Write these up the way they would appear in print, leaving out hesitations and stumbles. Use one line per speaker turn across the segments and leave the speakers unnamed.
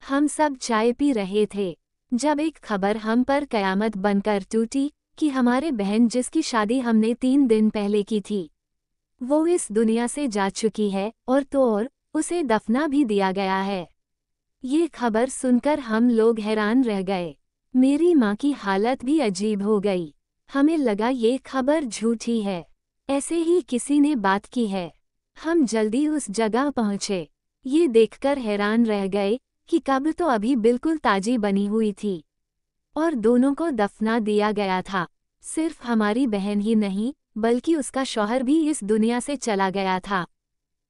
हम सब चाय पी रहे थे जब एक खबर हम पर कयामत बनकर टूटी कि हमारे बहन जिसकी शादी हमने 3 दिन पहले की थी, वो इस दुनिया से जा चुकी है और उसे दफना भी दिया गया है। ये खबर सुनकर हम लोग हैरान रह गए। मेरी माँ की हालत भी अजीब हो गई। हमें लगा ये खबर झूठी है, ऐसे ही किसी ने बात की है। हम जल्दी उस जगह पहुँचे। ये देखकर हैरान रह गए कि कब्र तो अभी बिल्कुल ताजी बनी हुई थी और दोनों को दफना दिया गया था। सिर्फ हमारी बहन ही नहीं बल्कि उसका शौहर भी इस दुनिया से चला गया था।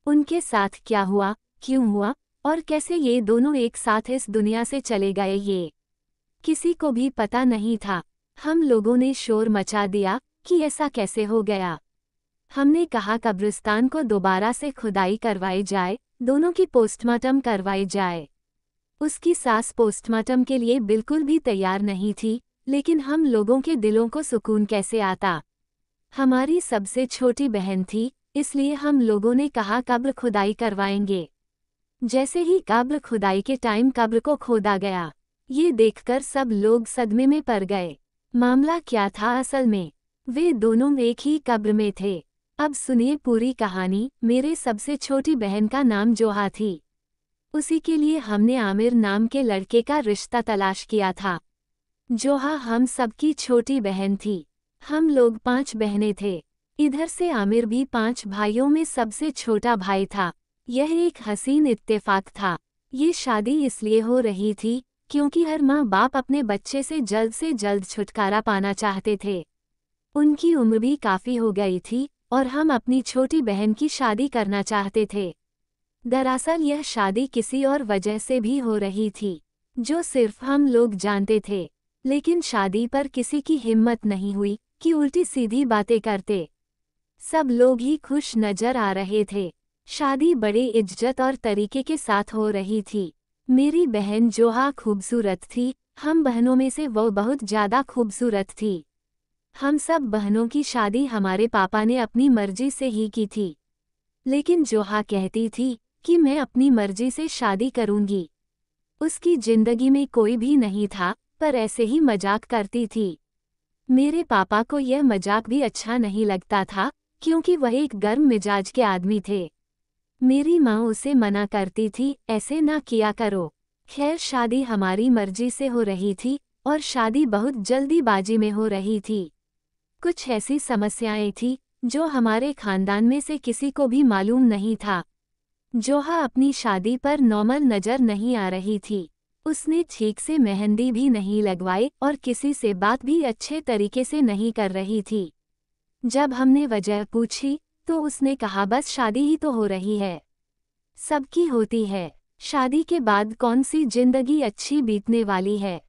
उनके साथ क्या हुआ, क्यों हुआ और कैसे ये दोनों एक साथ इस दुनिया से चले गए, ये किसी को भी पता नहीं था। हम लोगों ने शोर मचा दिया कि ऐसा कैसे हो गया। हमने कहा कब्रिस्तान को दोबारा से खुदाई करवाई जाए, दोनों की पोस्टमार्टम करवाई जाए। उसकी सास पोस्टमार्टम के लिए बिल्कुल भी तैयार नहीं थी, लेकिन हम लोगों के दिलों को सुकून कैसे आता। हमारी सबसे छोटी बहन थी, इसलिए हम लोगों ने कहा कब्र खुदाई करवाएंगे। जैसे ही कब्र खुदाई के टाइम कब्र को खोदा गया, ये देखकर सब लोग सदमे में पड़ गए। मामला क्या था असल में, वे दोनों एक ही कब्र में थे। अब सुनिए पूरी कहानी। मेरे सबसे छोटी बहन का नाम जोहा थी। उसी के लिए हमने आमिर नाम के लड़के का रिश्ता तलाश किया था। जोहा हम सबकी छोटी बहन थी। हम लोग 5 बहनें थे। इधर से आमिर भी 5 भाइयों में सबसे छोटा भाई था। यह एक हसीन इत्तेफाक था। ये शादी इसलिए हो रही थी क्योंकि हर माँ बाप अपने बच्चे से जल्द छुटकारा पाना चाहते थे। उनकी उम्र भी काफ़ी हो गई थी और हम अपनी छोटी बहन की शादी करना चाहते थे। दरअसल यह शादी किसी और वजह से भी हो रही थी, जो सिर्फ हम लोग जानते थे। लेकिन शादी पर किसी की हिम्मत नहीं हुई कि उल्टी सीधी बातें करते। सब लोग ही खुश नजर आ रहे थे। शादी बड़े इज्जत और तरीके के साथ हो रही थी। मेरी बहन जोहा खूबसूरत थी। हम बहनों में से वो बहुत ज़्यादा खूबसूरत थी। हम सब बहनों की शादी हमारे पापा ने अपनी मर्जी से ही की थी, लेकिन जोहा कहती थी कि मैं अपनी मर्जी से शादी करूंगी। उसकी जिंदगी में कोई भी नहीं था, पर ऐसे ही मजाक करती थी। मेरे पापा को यह मजाक भी अच्छा नहीं लगता था क्योंकि वह एक गर्म मिजाज के आदमी थे। मेरी माँ उसे मना करती थी, ऐसे ना किया करो। खैर शादी हमारी मर्जी से हो रही थी और शादी बहुत जल्दीबाजी में हो रही थी। कुछ ऐसी समस्याएं थी जो हमारे खानदान में से किसी को भी मालूम नहीं था। जोहा अपनी शादी पर नॉर्मल नज़र नहीं आ रही थी। उसने ठीक से मेहंदी भी नहीं लगवाई और किसी से बात भी अच्छे तरीके से नहीं कर रही थी। जब हमने वजह पूछी तो उसने कहा बस शादी ही तो हो रही है, सबकी होती है। शादी के बाद कौन सी जिंदगी अच्छी बीतने वाली है।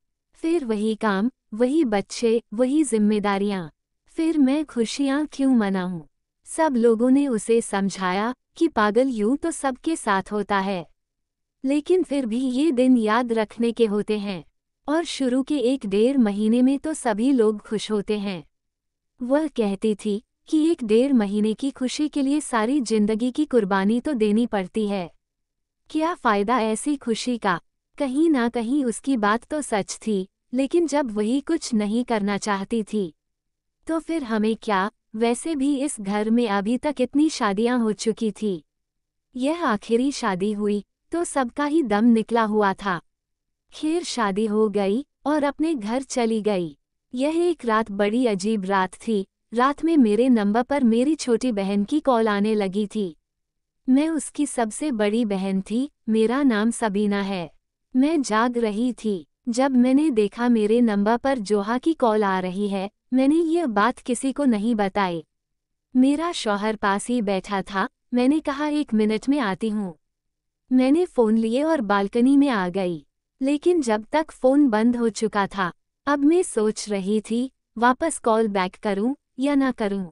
फिर वही काम, वही बच्चे, वही जिम्मेदारियां। फिर मैं खुशियां क्यों मनाऊं। सब लोगों ने उसे समझाया कि पागल यूं तो सबके साथ होता है, लेकिन फिर भी ये दिन याद रखने के होते हैं और शुरू के 1-1.5 महीने में तो सभी लोग खुश होते हैं। वह कहती थी कि 1-1.5 महीने की खुशी के लिए सारी जिंदगी की कुर्बानी तो देनी पड़ती है। क्या फ़ायदा ऐसी खुशी का। कहीं ना कहीं उसकी बात तो सच थी, लेकिन जब वही कुछ नहीं करना चाहती थी तो फिर हमें क्या। वैसे भी इस घर में अभी तक इतनी शादियां हो चुकी थी। यह आखिरी शादी हुई तो सबका ही दम निकला हुआ था। खैर शादी हो गई और अपने घर चली गई। यह एक रात बड़ी अजीब रात थी। रात में मेरे नंबर पर मेरी छोटी बहन की कॉल आने लगी थी। मैं उसकी सबसे बड़ी बहन थी। मेरा नाम सबीना है। मैं जाग रही थी जब मैंने देखा मेरे नंबर पर जोहा की कॉल आ रही है। मैंने ये बात किसी को नहीं बताई। मेरा शौहर पास ही बैठा था। मैंने कहा 1 मिनट में आती हूँ। मैंने फ़ोन लिए और बालकनी में आ गई, लेकिन जब तक फ़ोन बंद हो चुका था। अब मैं सोच रही थी वापस कॉल बैक करूं या ना करूं।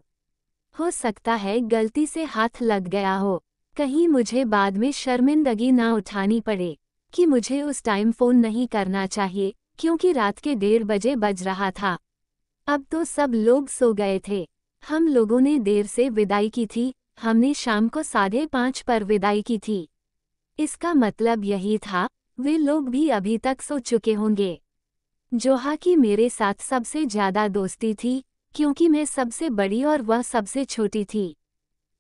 हो सकता है गलती से हाथ लग गया हो, कहीं मुझे बाद में शर्मिंदगी ना उठानी पड़े कि मुझे उस टाइम फ़ोन नहीं करना चाहिए, क्योंकि रात के 1:30 बजे बज रहा था। अब तो सब लोग सो गए थे। हम लोगों ने देर से विदाई की थी। हमने शाम को 5:30 पर विदाई की थी। इसका मतलब यही था वे लोग भी अभी तक सो चुके होंगे। जोहा की मेरे साथ सबसे ज्यादा दोस्ती थी, क्योंकि मैं सबसे बड़ी और वह सबसे छोटी थी।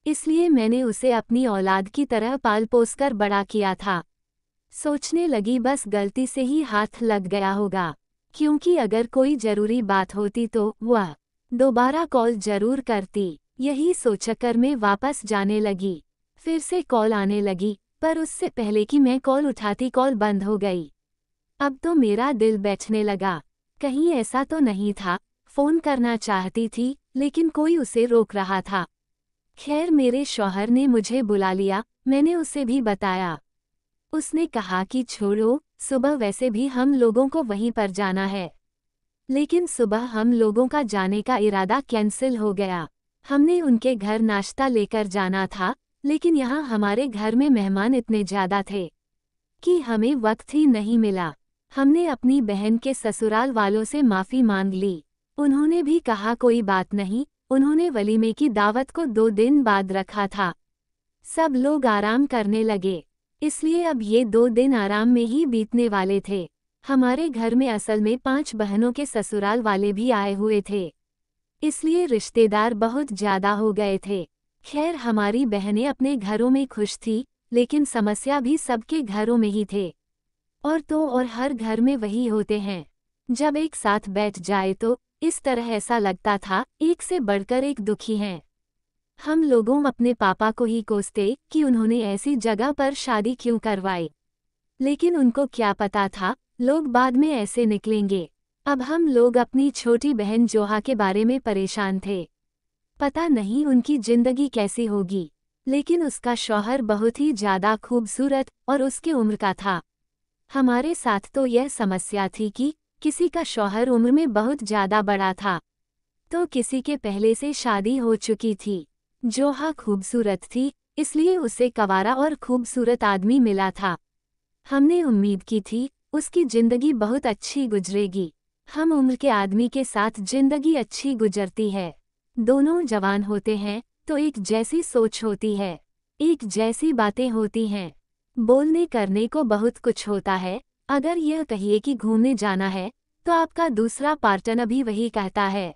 इसलिए मैंने उसे अपनी औलाद की तरह पाल पोस कर बड़ा किया था। सोचने लगी बस गलती से ही हाथ लग गया होगा, क्योंकि अगर कोई जरूरी बात होती तो वह दोबारा कॉल जरूर करती। यही सोचकर मैं वापस जाने लगी। फिर से कॉल आने लगी, पर उससे पहले कि मैं कॉल उठाती कॉल बंद हो गई। अब तो मेरा दिल बैठने लगा। कहीं ऐसा तो नहीं था, फोन करना चाहती थी लेकिन कोई उसे रोक रहा था। खैर मेरे शौहर ने मुझे बुला लिया, मैंने उसे भी बताया। उसने कहा कि छोड़ो, सुबह वैसे भी हम लोगों को वहीं पर जाना है। लेकिन सुबह हम लोगों का जाने का इरादा कैंसिल हो गया। हमने उनके घर नाश्ता लेकर जाना था, लेकिन यहाँ हमारे घर में मेहमान इतने ज्यादा थे कि हमें वक्त ही नहीं मिला। हमने अपनी बहन के ससुराल वालों से माफ़ी मांग ली। उन्होंने भी कहा कोई बात नहीं, उन्होंने वलीमे की दावत को 2 दिन बाद रखा था। सब लोग आराम करने लगे, इसलिए अब ये 2 दिन आराम में ही बीतने वाले थे। हमारे घर में असल में 5 बहनों के ससुराल वाले भी आए हुए थे, इसलिए रिश्तेदार बहुत ज्यादा हो गए थे। खैर हमारी बहनें अपने घरों में खुश थी, लेकिन समस्या भी सबके घरों में ही थे। और हर घर में वही होते हैं, जब एक साथ बैठ जाए तो इस तरह ऐसा लगता था एक से बढ़कर एक दुखी हैं। हम लोगों अपने पापा को ही कोसते कि उन्होंने ऐसी जगह पर शादी क्यों करवाई, लेकिन उनको क्या पता था लोग बाद में ऐसे निकलेंगे। अब हम लोग अपनी छोटी बहन जोहा के बारे में परेशान थे। पता नहीं उनकी जिंदगी कैसी होगी, लेकिन उसका शौहर बहुत ही ज्यादा खूबसूरत और उसकी उम्र का था। हमारे साथ तो यह समस्या थी कि किसी का शौहर उम्र में बहुत ज्यादा बड़ा था, तो किसी के पहले से शादी हो चुकी थी। जोहा खूबसूरत थी, इसलिए उसे कंवारा और खूबसूरत आदमी मिला था। हमने उम्मीद की थी उसकी जिंदगी बहुत अच्छी गुजरेगी। हम उम्र के आदमी के साथ जिंदगी अच्छी गुजरती है। दोनों जवान होते हैं तो एक जैसी सोच होती है, एक जैसी बातें होती हैं, बोलने करने को बहुत कुछ होता है। अगर यह कहिए कि घूमने जाना है, तो आपका दूसरा पार्टनर भी वही कहता है,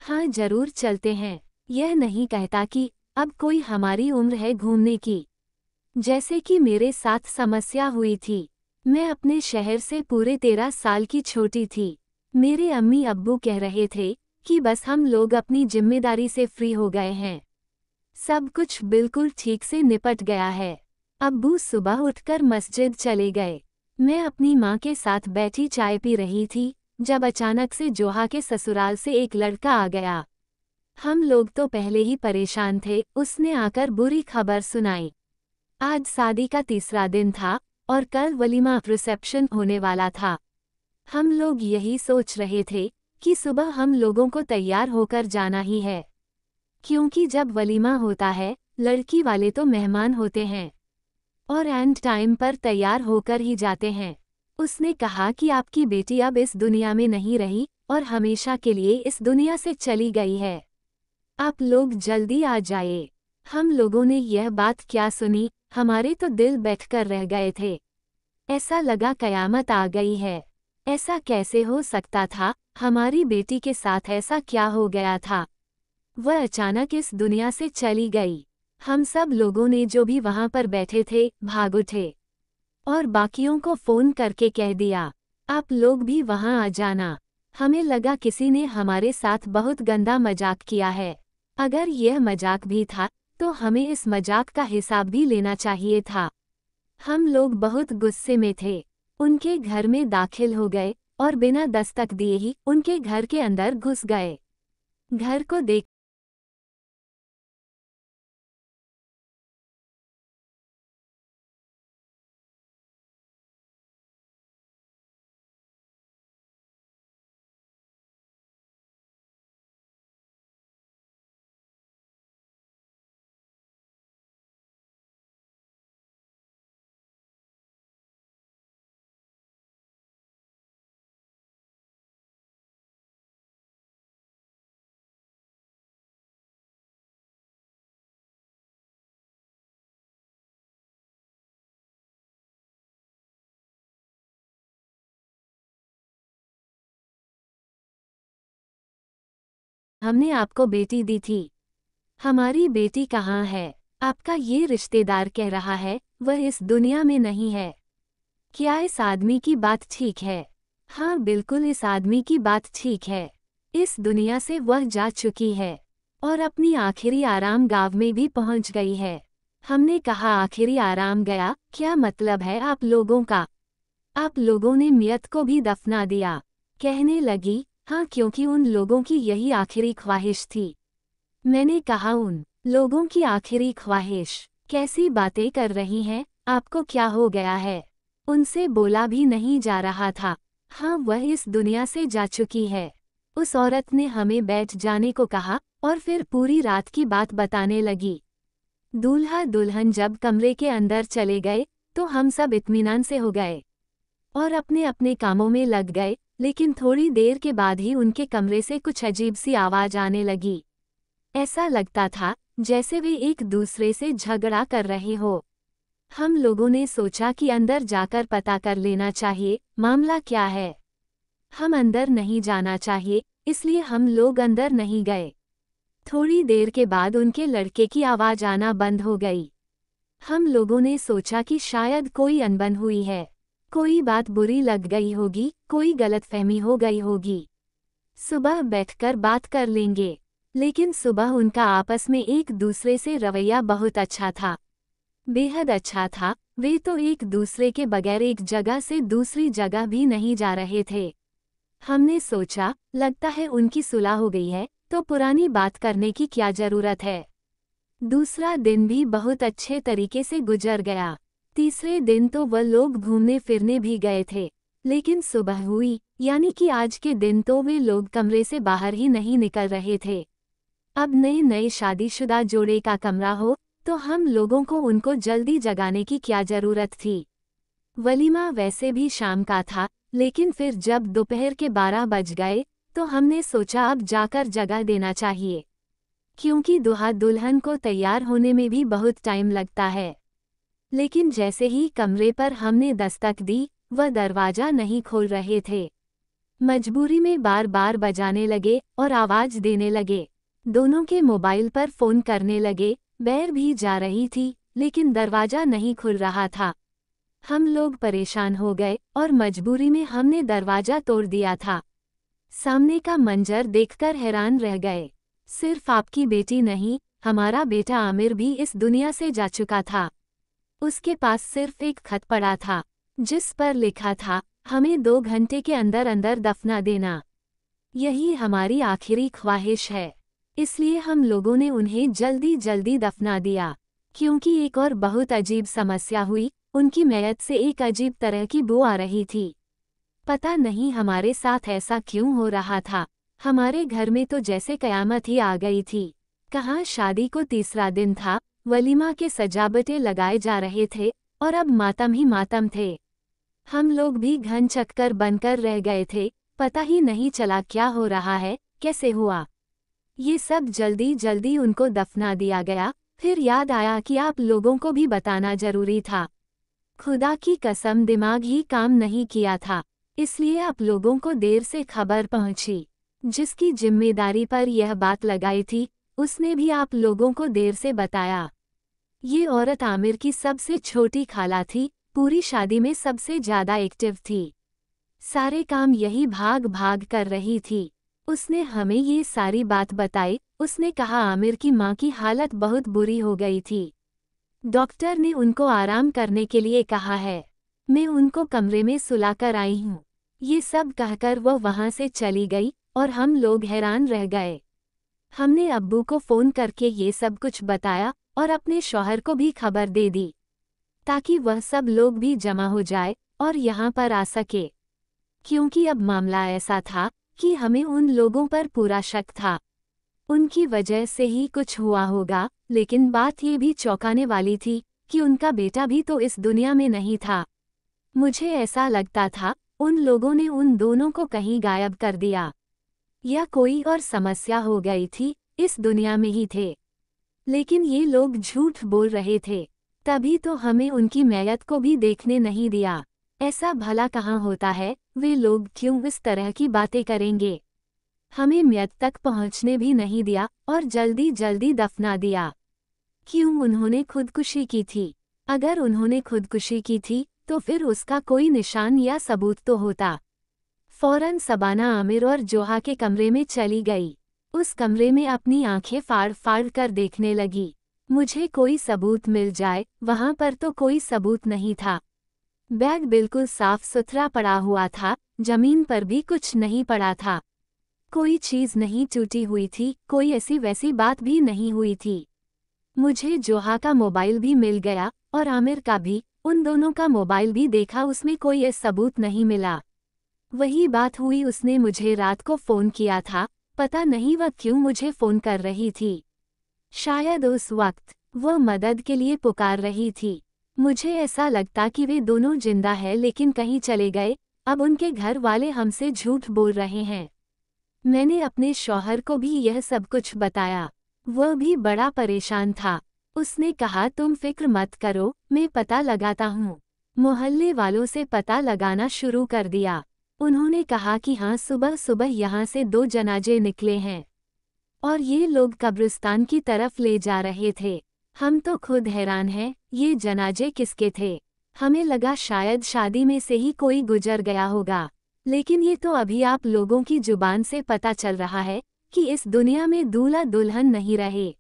हाँ जरूर चलते हैं। यह नहीं कहता कि अब कोई हमारी उम्र है घूमने की। जैसे कि मेरे साथ समस्या हुई थी। मैं अपने शहर से पूरे 13 साल की छोटी थी। मेरे अम्मी अब्बू कह रहे थे कि बस हम लोग अपनी जिम्मेदारी से फ्री हो गए हैं, सब कुछ बिल्कुल ठीक से निपट गया है। अब्बू सुबह उठकर मस्जिद चले गए। मैं अपनी माँ के साथ बैठी चाय पी रही थी, जब अचानक से जोहा के ससुराल से एक लड़का आ गया। हम लोग तो पहले ही परेशान थे, उसने आकर बुरी खबर सुनाई। आज शादी का तीसरा दिन था और कल वलीमा रिसेप्शन होने वाला था। हम लोग यही सोच रहे थे कि सुबह हम लोगों को तैयार होकर जाना ही है, क्योंकि जब वलीमा होता है लड़की वाले तो मेहमान होते हैं और एंड टाइम पर तैयार होकर ही जाते हैं। उसने कहा कि आपकी बेटी अब इस दुनिया में नहीं रही और हमेशा के लिए इस दुनिया से चली गई है, आप लोग जल्दी आ जाइए। हम लोगों ने यह बात क्या सुनी, हमारे तो दिल बैठकर रह गए थे। ऐसा लगा कयामत आ गई है। ऐसा कैसे हो सकता था, हमारी बेटी के साथ ऐसा क्या हो गया था। वह अचानक इस दुनिया से चली गई। हम सब लोगों ने जो भी वहां पर बैठे थे भाग उठे और बाकियों को फोन करके कह दिया, आप लोग भी वहां आ जाना। हमें लगा किसी ने हमारे साथ बहुत गंदा मजाक किया है। अगर यह मजाक भी था तो हमें इस मजाक का हिसाब भी लेना चाहिए था। हम लोग बहुत गुस्से में थे। उनके घर में दाखिल हो गए और बिना दस्तक दिए ही उनके घर के अंदर घुस गए। घर को देख हमने आपको बेटी दी थी। हमारी बेटी कहाँ है? आपका ये रिश्तेदार कह रहा है वह इस दुनिया में नहीं है। क्या इस आदमी की बात ठीक है? हाँ बिल्कुल, इस आदमी की बात ठीक है। इस दुनिया से वह जा चुकी है और अपनी आखिरी आराम गांव में भी पहुंच गई है। हमने कहा आखिरी आराम गया, क्या मतलब है आप लोगों का? आप लोगों ने मियत को भी दफना दिया। कहने लगी, हाँ क्योंकि उन लोगों की यही आखिरी ख्वाहिश थी। मैंने कहा उन लोगों की आखिरी ख्वाहिश? कैसी बातें कर रही हैं, आपको क्या हो गया है? उनसे बोला भी नहीं जा रहा था। हाँ वह इस दुनिया से जा चुकी है। उस औरत ने हमें बैठ जाने को कहा और फिर पूरी रात की बात बताने लगी। दूल्हा दुल्हन जब कमरे के अंदर चले गए तो हम सब इत्मीनान से हो गए और अपने अपने कामों में लग गए, लेकिन थोड़ी देर के बाद ही उनके कमरे से कुछ अजीब सी आवाज आने लगी। ऐसा लगता था जैसे वे एक दूसरे से झगड़ा कर रहे हो। हम लोगों ने सोचा कि अंदर जाकर पता कर लेना चाहिए मामला क्या है। हम अंदर नहीं जाना चाहिए, इसलिए हम लोग अंदर नहीं गए। थोड़ी देर के बाद उनके लड़के की आवाज आना बंद हो गई। हम लोगों ने सोचा कि शायद कोई अनबन हुई है, कोई बात बुरी लग गई होगी, कोई गलतफहमी हो गई होगी। सुबह बैठकर बात कर लेंगे। लेकिन सुबह उनका आपस में एक दूसरे से रवैया बहुत अच्छा था, बेहद अच्छा था। वे तो एक दूसरे के बगैर एक जगह से दूसरी जगह भी नहीं जा रहे थे। हमने सोचा लगता है उनकी सुलह हो गई है, तो पुरानी बात करने की क्या जरूरत है। दूसरा दिन भी बहुत अच्छे तरीके से गुजर गया। तीसरे दिन तो वह लोग घूमने फिरने भी गए थे, लेकिन सुबह हुई यानी कि आज के दिन तो वे लोग कमरे से बाहर ही नहीं निकल रहे थे। अब नए नए शादीशुदा जोड़े का कमरा हो तो हम लोगों को उनको जल्दी जगाने की क्या जरूरत थी। वलीमा वैसे भी शाम का था, लेकिन फिर जब दोपहर के 12 बज गए तो हमने सोचा अब जाकर जगा देना चाहिए, क्योंकि दुल्हा दुल्हन को तैयार होने में भी बहुत टाइम लगता है। लेकिन जैसे ही कमरे पर हमने दस्तक दी, वह दरवाज़ा नहीं खोल रहे थे। मजबूरी में बार बार बजाने लगे और आवाज़ देने लगे। दोनों के मोबाइल पर फ़ोन करने लगे। बैर भी जा रही थी, लेकिन दरवाज़ा नहीं खुल रहा था। हम लोग परेशान हो गए और मजबूरी में हमने दरवाज़ा तोड़ दिया था। सामने का मंजर देखकर हैरान रह गए। सिर्फ आपकी बेटी नहीं, हमारा बेटा आमिर भी इस दुनिया से जा चुका था। उसके पास सिर्फ एक खत पड़ा था, जिस पर लिखा था, हमें 2 घंटे के अंदर अंदर दफना देना। यही हमारी आखिरी ख्वाहिश है। इसलिए हम लोगों ने उन्हें जल्दी जल्दी दफना दिया। क्योंकि एक और बहुत अजीब समस्या हुई, उनकी मैयत से एक अजीब तरह की बू आ रही थी। पता नहीं हमारे साथ ऐसा क्यों हो रहा था। हमारे घर में तो जैसे कयामत ही आ गई थी। कहाँ शादी को तीसरा दिन था, वलीमा के सजावटें लगाए जा रहे थे और अब मातम ही मातम थे। हम लोग भी घन चक्कर बनकर रह गए थे, पता ही नहीं चला क्या हो रहा है, कैसे हुआ। ये सब जल्दी जल्दी उनको दफना दिया गया। फिर याद आया कि आप लोगों को भी बताना जरूरी था। खुदा की कसम दिमाग ही काम नहीं किया था, इसलिए आप लोगों को देर से खबर पहुंची। जिसकी जिम्मेदारी पर यह बात लगाई थी, उसने भी आप लोगों को देर से बताया। ये औरत आमिर की सबसे छोटी खाला थी, पूरी शादी में सबसे ज़्यादा एक्टिव थी। सारे काम यही भाग भाग कर रही थी। उसने हमें ये सारी बात बताई। उसने कहा आमिर की माँ की हालत बहुत बुरी हो गई थी। डॉक्टर ने उनको आराम करने के लिए कहा है। मैं उनको कमरे में सुलाकर आई हूँ। ये सब कहकर वह वहाँ से चली गई और हम लोग हैरान रह गए। हमने अब्बू को फ़ोन करके ये सब कुछ बताया और अपने शौहर को भी खबर दे दी, ताकि वह सब लोग भी जमा हो जाए और यहाँ पर आ सके। क्योंकि अब मामला ऐसा था कि हमें उन लोगों पर पूरा शक था। उनकी वजह से ही कुछ हुआ होगा, लेकिन बात ये भी चौंकाने वाली थी कि उनका बेटा भी तो इस दुनिया में नहीं था। मुझे ऐसा लगता था उन लोगों ने उन दोनों को कहीं गायब कर दिया, या कोई और समस्या हो गई थी, इस दुनिया में ही थे। लेकिन ये लोग झूठ बोल रहे थे, तभी तो हमें उनकी मैयत को भी देखने नहीं दिया। ऐसा भला कहाँ होता है, वे लोग क्यों इस तरह की बातें करेंगे। हमें म्यत तक पहुंचने भी नहीं दिया और जल्दी जल्दी दफना दिया। क्यों उन्होंने खुदकुशी की थी? अगर उन्होंने खुदकुशी की थी तो फिर उसका कोई निशान या सबूत तो होता। फौरन सबाना आमिर और जोहा के कमरे में चली गई। उस कमरे में अपनी आंखें फाड़ फाड़ कर देखने लगी। मुझे कोई सबूत मिल जाए, वहां पर तो कोई सबूत नहीं था। बैग बिल्कुल साफ सुथरा पड़ा हुआ था, जमीन पर भी कुछ नहीं पड़ा था। कोई चीज नहीं टूटी हुई थी, कोई ऐसी वैसी बात भी नहीं हुई थी। मुझे जोहा का मोबाइल भी मिल गया और आमिर का भी। उन दोनों का मोबाइल भी देखा, उसमें कोई सबूत नहीं मिला। वही बात हुई, उसने मुझे रात को फ़ोन किया था, पता नहीं वह क्यों मुझे फ़ोन कर रही थी। शायद उस वक्त वह मदद के लिए पुकार रही थी। मुझे ऐसा लगता कि वे दोनों जिंदा हैं लेकिन कहीं चले गए। अब उनके घर वाले हमसे झूठ बोल रहे हैं। मैंने अपने शौहर को भी यह सब कुछ बताया। वह भी बड़ा परेशान था। उसने कहा तुम फिक्र मत करो, मैं पता लगाता हूँ। मोहल्ले वालों से पता लगाना शुरू कर दिया। उन्होंने कहा कि हाँ, सुबह सुबह यहाँ से 2 जनाजे निकले हैं और ये लोग कब्रिस्तान की तरफ ले जा रहे थे। हम तो खुद हैरान हैं, ये जनाजे किसके थे? हमें लगा शायद शादी में से ही कोई गुजर गया होगा, लेकिन ये तो अभी आप लोगों की जुबान से पता चल रहा है कि इस दुनिया में दूल्हा दुल्हन नहीं रहे।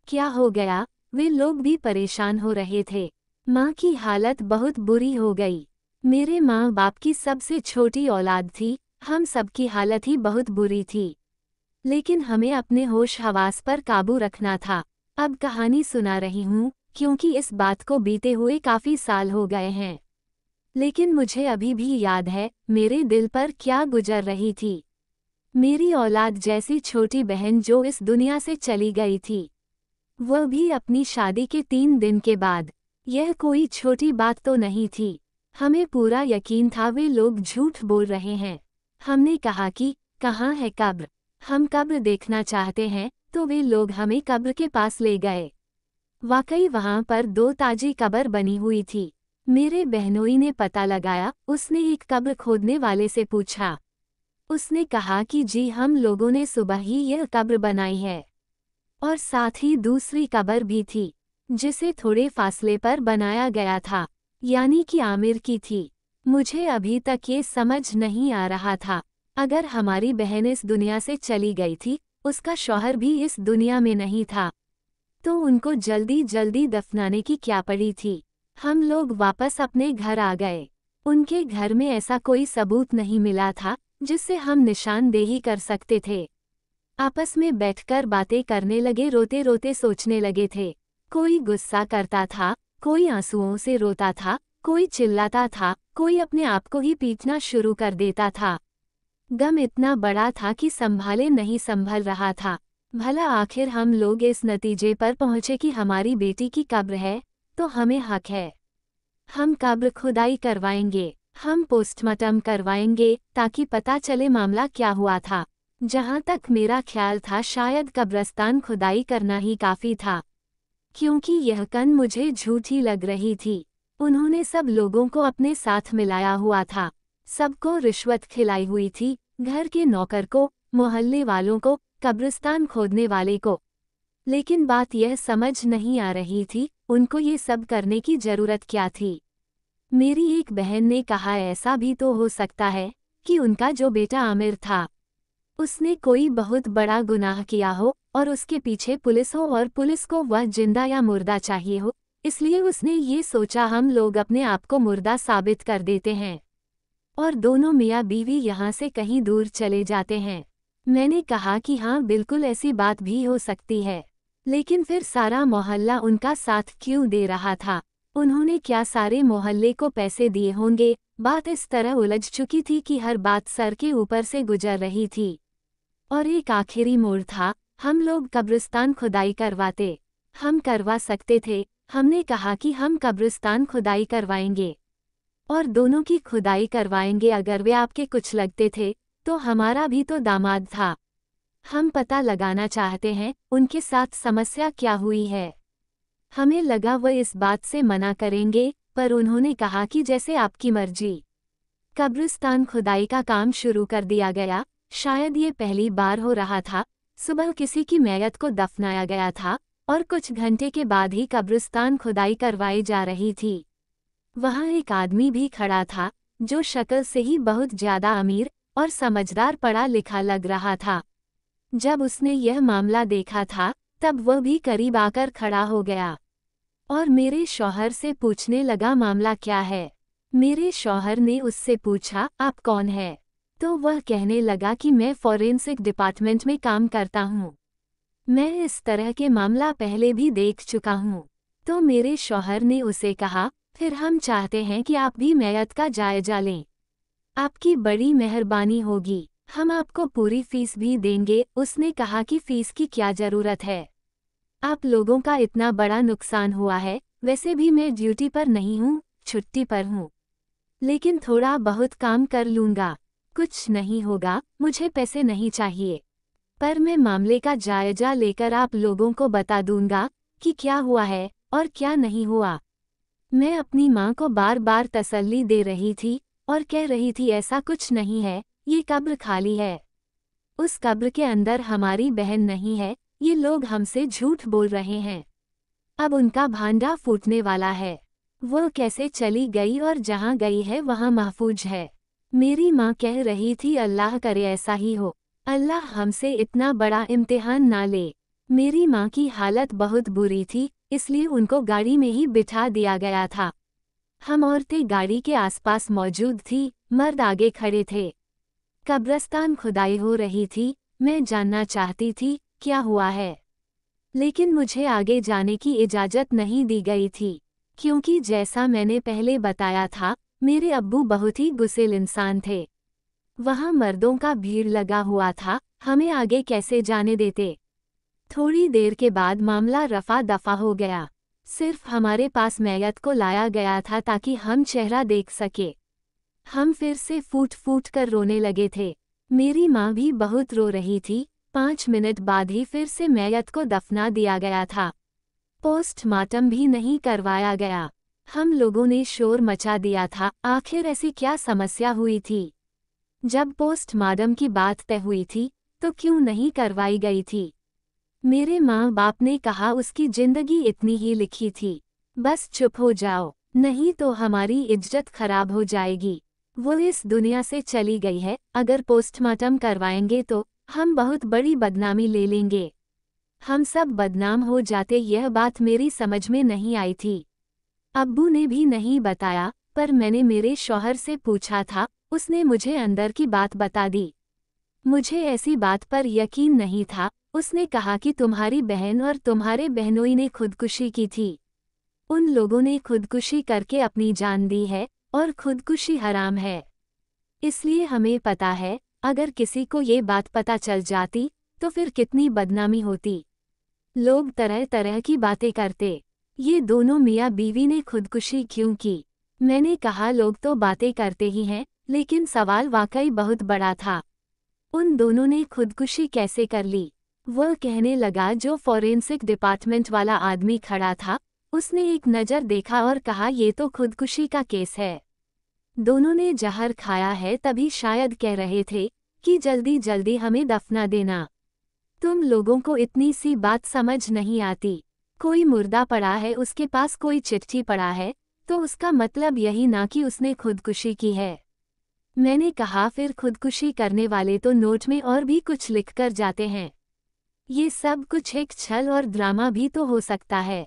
क्या हो गया? वे लोग भी परेशान हो रहे थे। माँ की हालत बहुत बुरी हो गई। मेरे माँ बाप की सबसे छोटी औलाद थी, हम सबकी हालत ही बहुत बुरी थी। लेकिन हमें अपने होश हवास पर काबू रखना था। अब कहानी सुना रही हूँ क्योंकि इस बात को बीते हुए काफ़ी साल हो गए हैं, लेकिन मुझे अभी भी याद है मेरे दिल पर क्या गुजर रही थी। मेरी औलाद जैसी छोटी बहन जो इस दुनिया से चली गई थी, वह भी अपनी शादी के 3 दिन के बाद। यह कोई छोटी बात तो नहीं थी। हमें पूरा यकीन था वे लोग झूठ बोल रहे हैं। हमने कहा कि कहाँ है कब्र, हम कब्र देखना चाहते हैं, तो वे लोग हमें कब्र के पास ले गए। वाकई वहाँ पर 2 ताजी कब्र बनी हुई थी। मेरे बहनोई ने पता लगाया, उसने एक कब्र खोदने वाले से पूछा। उसने कहा कि जी, हम लोगों ने सुबह ही यह कब्र बनाई है और साथ ही दूसरी कब्र भी थी जिसे थोड़े फासले पर बनाया गया था, यानी कि आमिर की थी। मुझे अभी तक ये समझ नहीं आ रहा था, अगर हमारी बहन इस दुनिया से चली गई थी, उसका शौहर भी इस दुनिया में नहीं था, तो उनको जल्दी जल्दी दफनाने की क्या पड़ी थी। हम लोग वापस अपने घर आ गए। उनके घर में ऐसा कोई सबूत नहीं मिला था जिससे हम निशानदेही कर सकते थे। आपस में बैठकर बातें करने लगे, रोते रोते सोचने लगे थे। कोई गुस्सा करता था, कोई आंसुओं से रोता था, कोई चिल्लाता था, कोई अपने आप को ही पीटना शुरू कर देता था। गम इतना बड़ा था कि संभाले नहीं संभल रहा था। भला आखिर हम लोग इस नतीजे पर पहुंचे कि हमारी बेटी की कब्र है तो हमें हक है। हम कब्र खुदाई करवाएंगे, हम पोस्टमार्टम करवाएंगे ताकि पता चले मामला क्या हुआ था। जहां तक मेरा ख्याल था शायद कब्रिस्तान खुदाई करना ही काफ़ी था, क्योंकि यह कन मुझे झूठी लग रही थी। उन्होंने सब लोगों को अपने साथ मिलाया हुआ था, सबको रिश्वत खिलाई हुई थी, घर के नौकर को, मोहल्ले वालों को, कब्रिस्तान खोदने वाले को। लेकिन बात यह समझ नहीं आ रही थी उनको ये सब करने की ज़रूरत क्या थी। मेरी एक बहन ने कहा ऐसा भी तो हो सकता है कि उनका जो बेटा आमिर था, उसने कोई बहुत बड़ा गुनाह किया हो और उसके पीछे पुलिस हो और पुलिस को वह जिंदा या मुर्दा चाहिए हो, इसलिए उसने ये सोचा हम लोग अपने आप को मुर्दा साबित कर देते हैं और दोनों मियाँ बीवी यहाँ से कहीं दूर चले जाते हैं। मैंने कहा कि हाँ, बिल्कुल ऐसी बात भी हो सकती है, लेकिन फिर सारा मोहल्ला उनका साथ क्यों दे रहा था? उन्होंने क्या सारे मोहल्ले को पैसे दिए होंगे? बात इस तरह उलझ चुकी थी कि हर बात सर के ऊपर से गुजर रही थी। और एक आखिरी मोड़ था, हम लोग कब्रिस्तान खुदाई करवाते। हम करवा सकते थे। हमने कहा कि हम कब्रिस्तान खुदाई करवाएंगे और दोनों की खुदाई करवाएंगे। अगर वे आपके कुछ लगते थे तो हमारा भी तो दामाद था। हम पता लगाना चाहते हैं उनके साथ समस्या क्या हुई है। हमें लगा वह इस बात से मना करेंगे, पर उन्होंने कहा कि जैसे आपकी मर्जी। कब्रिस्तान खुदाई का काम शुरू कर दिया गया। शायद ये पहली बार हो रहा था। सुबह किसी की मैयत को दफनाया गया था और कुछ घंटे के बाद ही कब्रिस्तान खुदाई करवाई जा रही थी। वहाँ एक आदमी भी खड़ा था जो शक्ल से ही बहुत ज्यादा अमीर और समझदार पढ़ा लिखा लग रहा था। जब उसने यह मामला देखा था तब वह भी करीब आकर खड़ा हो गया और मेरे शौहर से पूछने लगा, मामला क्या है। मेरे शौहर ने उससे पूछा, आप कौन है? तो वह कहने लगा कि मैं फॉरेंसिक डिपार्टमेंट में काम करता हूँ। मैं इस तरह के मामला पहले भी देख चुका हूँ। तो मेरे शौहर ने उसे कहा, फिर हम चाहते हैं कि आप भी मैयत का जायजा लें। आपकी बड़ी मेहरबानी होगी, हम आपको पूरी फीस भी देंगे। उसने कहा कि फीस की क्या ज़रूरत है, आप लोगों का इतना बड़ा नुकसान हुआ है। वैसे भी मैं ड्यूटी पर नहीं हूँ, छुट्टी पर हूँ, लेकिन थोड़ा बहुत काम कर लूँगा। कुछ नहीं होगा, मुझे पैसे नहीं चाहिए, पर मैं मामले का जायजा लेकर आप लोगों को बता दूंगा कि क्या हुआ है और क्या नहीं हुआ। मैं अपनी माँ को बार बार तसल्ली दे रही थी और कह रही थी, ऐसा कुछ नहीं है, ये कब्र खाली है। उस कब्र के अंदर हमारी बहन नहीं है, ये लोग हमसे झूठ बोल रहे हैं। अब उनका भांडा फूटने वाला है। वो कैसे चली गई और जहाँ गई है वहाँ महफूज है। मेरी माँ कह रही थी, अल्लाह करे ऐसा ही हो, अल्लाह हमसे इतना बड़ा इम्तिहान ना ले। मेरी माँ की हालत बहुत बुरी थी, इसलिए उनको गाड़ी में ही बिठा दिया गया था। हम औरतें गाड़ी के आसपास मौजूद थी, मर्द आगे खड़े थे। कब्रिस्तान खुदाई हो रही थी। मैं जानना चाहती थी क्या हुआ है, लेकिन मुझे आगे जाने की इजाज़त नहीं दी गई थी, क्योंकि जैसा मैंने पहले बताया था, मेरे अब्बू बहुत ही गुस्सेल इंसान थे। वहाँ मर्दों का भीड़ लगा हुआ था, हमें आगे कैसे जाने देते। थोड़ी देर के बाद मामला रफा दफा हो गया। सिर्फ हमारे पास मैयत को लाया गया था ताकि हम चेहरा देख सके। हम फिर से फूट फूट कर रोने लगे थे। मेरी माँ भी बहुत रो रही थी। 5 मिनट बाद ही फिर से मैयत को दफना दिया गया था। पोस्टमार्टम भी नहीं करवाया गया। हम लोगों ने शोर मचा दिया था, आखिर ऐसी क्या समस्या हुई थी। जब पोस्टमार्टम की बात तय हुई थी तो क्यों नहीं करवाई गई थी। मेरे माँ बाप ने कहा, उसकी जिंदगी इतनी ही लिखी थी, बस चुप हो जाओ, नहीं तो हमारी इज्जत खराब हो जाएगी। वो इस दुनिया से चली गई है, अगर पोस्टमार्टम करवाएंगे तो हम बहुत बड़ी बदनामी ले लेंगे। हम सब बदनाम हो जाते। यह बात मेरी समझ में नहीं आई थी। अब्बू ने भी नहीं बताया, पर मैंने मेरे शौहर से पूछा था, उसने मुझे अंदर की बात बता दी। मुझे ऐसी बात पर यकीन नहीं था। उसने कहा कि तुम्हारी बहन और तुम्हारे बहनोई ने खुदकुशी की थी। उन लोगों ने खुदकुशी करके अपनी जान दी है और खुदकुशी हराम है। इसलिए हमें पता है, अगर किसी को ये बात पता चल जाती तो फिर कितनी बदनामी होती। लोग तरह तरह की बातें करते। ये दोनों मियाँ बीवी ने खुदकुशी क्यों की? मैंने कहा, लोग तो बातें करते ही हैं, लेकिन सवाल वाकई बहुत बड़ा था। उन दोनों ने खुदकुशी कैसे कर ली? वह कहने लगा, जो फॉरेंसिक डिपार्टमेंट वाला आदमी खड़ा था, उसने एक नज़र देखा और कहा, ये तो खुदकुशी का केस है। दोनों ने जहर खाया है, तभी शायद कह रहे थे कि जल्दी जल्दी हमें दफना देना। तुम लोगों को इतनी सी बात समझ नहीं आती। कोई मुर्दा पड़ा है, उसके पास कोई चिट्ठी पड़ा है, तो उसका मतलब यही ना कि उसने खुदकुशी की है। मैंने कहा, फिर खुदकुशी करने वाले तो नोट में और भी कुछ लिख कर जाते हैं। ये सब कुछ एक छल और ड्रामा भी तो हो सकता है,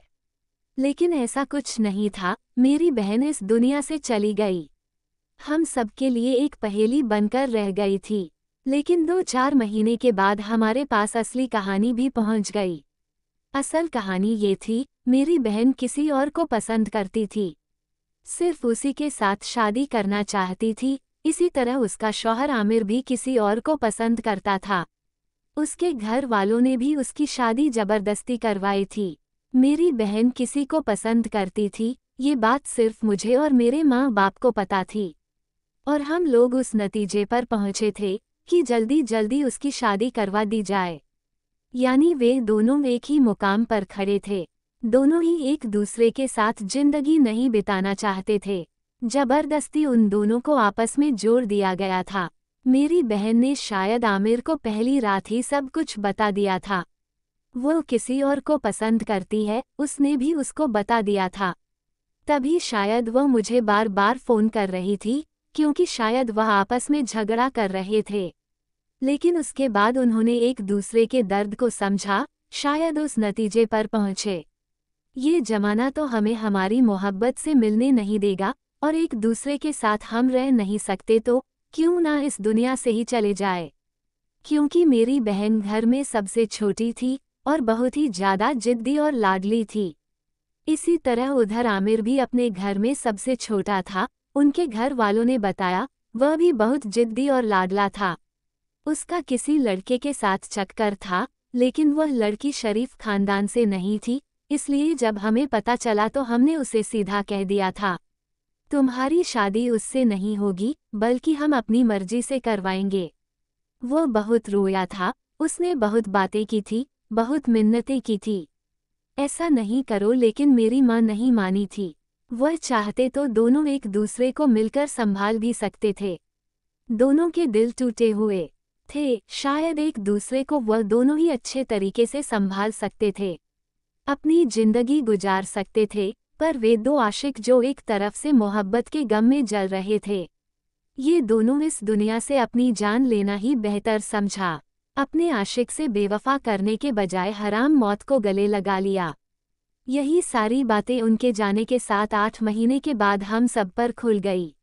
लेकिन ऐसा कुछ नहीं था। मेरी बहन इस दुनिया से चली गई, हम सबके लिए एक पहेली बनकर रह गई थी। लेकिन 2-4 महीने के बाद हमारे पास असली कहानी भी पहुंच गई। असल कहानी ये थी, मेरी बहन किसी और को पसंद करती थी, सिर्फ उसी के साथ शादी करना चाहती थी। इसी तरह उसका शौहर आमिर भी किसी और को पसंद करता था। उसके घर वालों ने भी उसकी शादी जबरदस्ती करवाई थी। मेरी बहन किसी को पसंद करती थी, ये बात सिर्फ मुझे और मेरे माँ बाप को पता थी, और हम लोग उस नतीजे पर पहुँचे थे कि जल्दी जल्दी उसकी शादी करवा दी जाए। यानी वे दोनों एक ही मुकाम पर खड़े थे, दोनों ही एक दूसरे के साथ जिंदगी नहीं बिताना चाहते थे। जबरदस्ती उन दोनों को आपस में जोड़ दिया गया था। मेरी बहन ने शायद आमिर को पहली रात ही सब कुछ बता दिया था। वो किसी और को पसंद करती है, उसने भी उसको बता दिया था। तभी शायद वो मुझे बार बार फ़ोन कर रही थी, क्योंकि शायद वह आपस में झगड़ा कर रहे थे। लेकिन उसके बाद उन्होंने एक दूसरे के दर्द को समझा, शायद उस नतीजे पर पहुँचे। ये ज़माना तो हमें हमारी मोहब्बत से मिलने नहीं देगा, और एक दूसरे के साथ हम रह नहीं सकते तो क्यों ना इस दुनिया से ही चले जाए। क्योंकि मेरी बहन घर में सबसे छोटी थी और बहुत ही ज़्यादा जिद्दी और लाडली थी। इसी तरह उधर आमिर भी अपने घर में सबसे छोटा था। उनके घर वालों ने बताया वह भी बहुत जिद्दी और लाडला था। उसका किसी लड़के के साथ चक्कर था, लेकिन वह लड़की शरीफ खानदान से नहीं थी, इसलिए जब हमें पता चला तो हमने उसे सीधा कह दिया था, तुम्हारी शादी उससे नहीं होगी, बल्कि हम अपनी मर्जी से करवाएंगे। वो बहुत रोया था, उसने बहुत बातें की थी, बहुत मिन्नतें की थी, ऐसा नहीं करो, लेकिन मेरी माँ नहीं मानी थी। वह चाहते तो दोनों एक दूसरे को मिलकर संभाल भी सकते थे। दोनों के दिल टूटे हुए थे, शायद एक दूसरे को वह दोनों ही अच्छे तरीके से संभाल सकते थे, अपनी जिंदगी गुजार सकते थे। पर वे दो आशिक जो एक तरफ से मोहब्बत के गम में जल रहे थे, ये दोनों इस दुनिया से अपनी जान लेना ही बेहतर समझा। अपने आशिक से बेवफा करने के बजाय हराम मौत को गले लगा लिया। यही सारी बातें उनके जाने के 7-8 महीने के बाद हम सब पर खुल गई।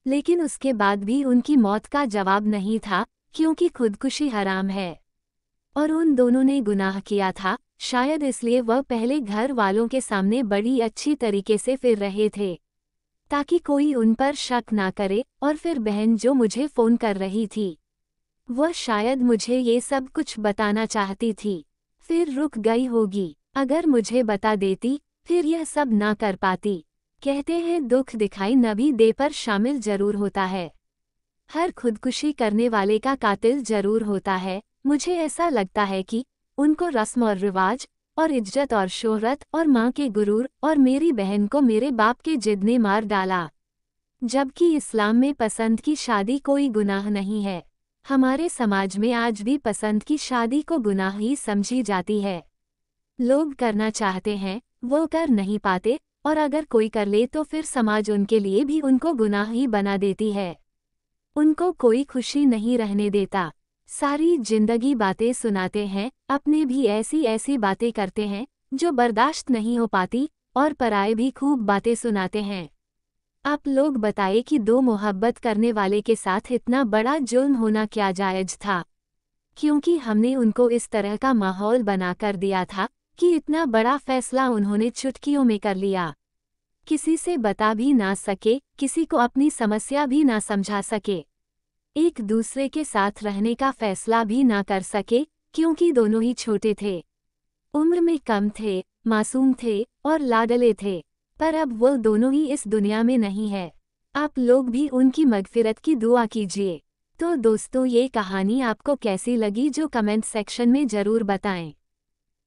लेकिन उसके बाद भी उनकी मौत का जवाब नहीं था, क्योंकि खुदकुशी हराम है और उन दोनों ने गुनाह किया था। शायद इसलिए वह पहले घर वालों के सामने बड़ी अच्छी तरीके से फिर रहे थे, ताकि कोई उन पर शक ना करे। और फिर बहन जो मुझे फ़ोन कर रही थी, वह शायद मुझे ये सब कुछ बताना चाहती थी, फिर रुक गई होगी। अगर मुझे बता देती, फिर यह सब ना कर पाती। कहते हैं दुख दिखाई न भी दे पर शामिल जरूर होता है। हर खुदकुशी करने वाले का कातिल जरूर होता है। मुझे ऐसा लगता है कि उनको रस्म और रिवाज और इज्जत और शोहरत और माँ के गुरूर और मेरी बहन को मेरे बाप के जिद ने मार डाला। जबकि इस्लाम में पसंद की शादी कोई गुनाह नहीं है। हमारे समाज में आज भी पसंद की शादी को गुनाह ही समझी जाती है। लोग करना चाहते हैं, वो कर नहीं पाते, और अगर कोई कर ले तो फिर समाज उनके लिए भी उनको गुनाह ही बना देती है। उनको कोई खुशी नहीं रहने देता। सारी जिंदगी बातें सुनाते हैं, अपने भी ऐसी ऐसी बातें करते हैं जो बर्दाश्त नहीं हो पाती, और पराए भी खूब बातें सुनाते हैं। आप लोग बताइए कि दो मोहब्बत करने वाले के साथ इतना बड़ा जुल्म होना क्या जायज़ था? क्योंकि हमने उनको इस तरह का माहौल बना कर दिया था कि इतना बड़ा फैसला उन्होंने चुटकियों में कर लिया। किसी से बता भी ना सके, किसी को अपनी समस्या भी ना समझा सके, एक दूसरे के साथ रहने का फैसला भी ना कर सके, क्योंकि दोनों ही छोटे थे, उम्र में कम थे, मासूम थे और लाडले थे। पर अब वो दोनों ही इस दुनिया में नहीं है। आप लोग भी उनकी मगफिरत की दुआ कीजिए। तो दोस्तों, ये कहानी आपको कैसी लगी जो कमेंट सेक्शन में ज़रूर बताएं,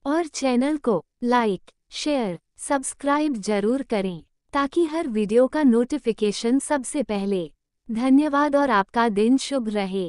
और चैनल को लाइक, शेयर, सब्सक्राइब जरूर करें, ताकि हर वीडियो का नोटिफिकेशन सबसे पहले। धन्यवाद और आपका दिन शुभ रहे।